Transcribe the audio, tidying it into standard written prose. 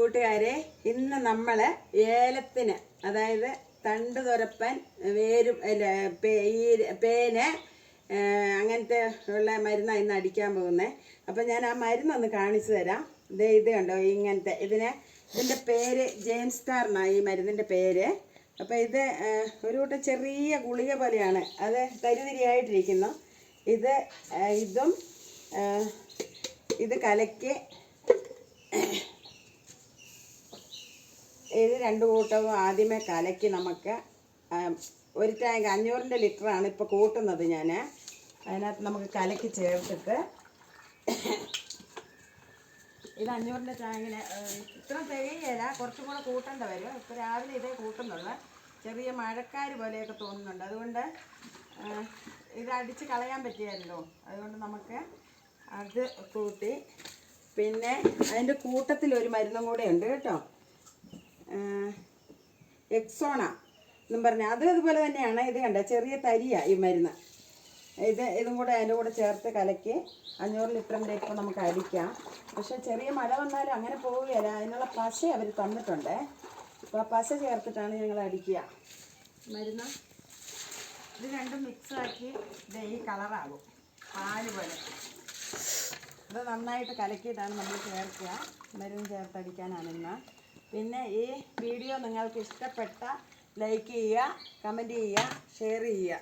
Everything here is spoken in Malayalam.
കൂട്ടുകാരെ, ഇന്ന് നമ്മൾ ഏലത്തിന്, അതായത് തണ്ട് തുരപ്പൻ, വേരും പേന്, അങ്ങനത്തെ ഉള്ള മരുന്നാണ് ഇന്ന് അടിക്കാൻ പോകുന്നത്. അപ്പം ഞാൻ ആ മരുന്നൊന്ന് കാണിച്ചു തരാം. ഇത് കണ്ടോ, ഇങ്ങനത്തെ ഇതിൻ്റെ പേര് ജെയിംസ് സ്റ്റാർ എന്നാണ് ഈ മരുന്നിൻ്റെ പേര്. അപ്പോൾ ഇത് ഒരു കൂട്ടം ചെറിയ ഗുളിക പോലെയാണ്, അത് തരിതിരിയായിട്ടിരിക്കുന്നു. ഇത് കലക്കി ഇത് രണ്ട് കൂട്ടവും ആദ്യമേ കലക്കി നമുക്ക് ഒരു ടാങ്ക് 500 ലിറ്ററാണ് ഇപ്പോൾ കൂട്ടുന്നത് ഞാൻ. അതിനകത്ത് നമുക്ക് കലക്കി ചേർത്തിട്ട് ഇത് 500 ടാങ്കിന് ഇത്ര തികയില്ല, കുറച്ചും കൂടെ കൂട്ടേണ്ട വരും. ഇപ്പോൾ രാവിലെ ഇതേ കൂട്ടുന്നുള്ളൂ. ചെറിയ മഴക്കാർ പോലെയൊക്കെ തോന്നുന്നുണ്ട്, അതുകൊണ്ട് ഇത് അടിച്ച് കളയാൻ പറ്റിയായിരുന്നല്ലോ, അതുകൊണ്ട് നമുക്ക് അത് കൂട്ടി. പിന്നെ അതിൻ്റെ കൂട്ടത്തിൽ ഒരു മരുന്നും കൂടെ ഉണ്ട് കേട്ടോ, എക്സോണ എന്നും പറഞ്ഞാൽ അത് അതുപോലെ തന്നെയാണ്. ഇത് കണ്ട ചെറിയ തരിയാണ് ഈ മരുന്ന്. ഇതും കൂടെ അതിൻ്റെ കൂടെ ചേർത്ത് കലക്കി 500 ലിറ്ററിൻ്റെ ഇപ്പോൾ നമുക്ക് അടിക്കാം. പക്ഷേ ചെറിയ മഴ വന്നാലും അങ്ങനെ പോവുകയില്ല, അതിനുള്ള പശ അവർ തന്നിട്ടുണ്ട്. അപ്പോൾ ആ പശ ചേർത്തിട്ടാണ് ഞങ്ങൾ അടിക്കുക മരുന്ന്. ഇത് രണ്ടും മിക്സാക്കി ഈ കളറാകും, പാല് പോലെ. ഇത് നന്നായിട്ട് കലക്കിയിട്ടാണ് നമ്മൾ ചേർക്കുക, മരുന്ന് ചേർത്തടിക്കാനാണ് ഇന്ന്. പിന്നെ ഈ വീഡിയോ നിങ്ങൾക്ക് ഇഷ്ടപ്പെട്ട ലൈക്ക് ചെയ്യുക, കമൻറ്റ് ചെയ്യുക, ഷെയർ ചെയ്യുക.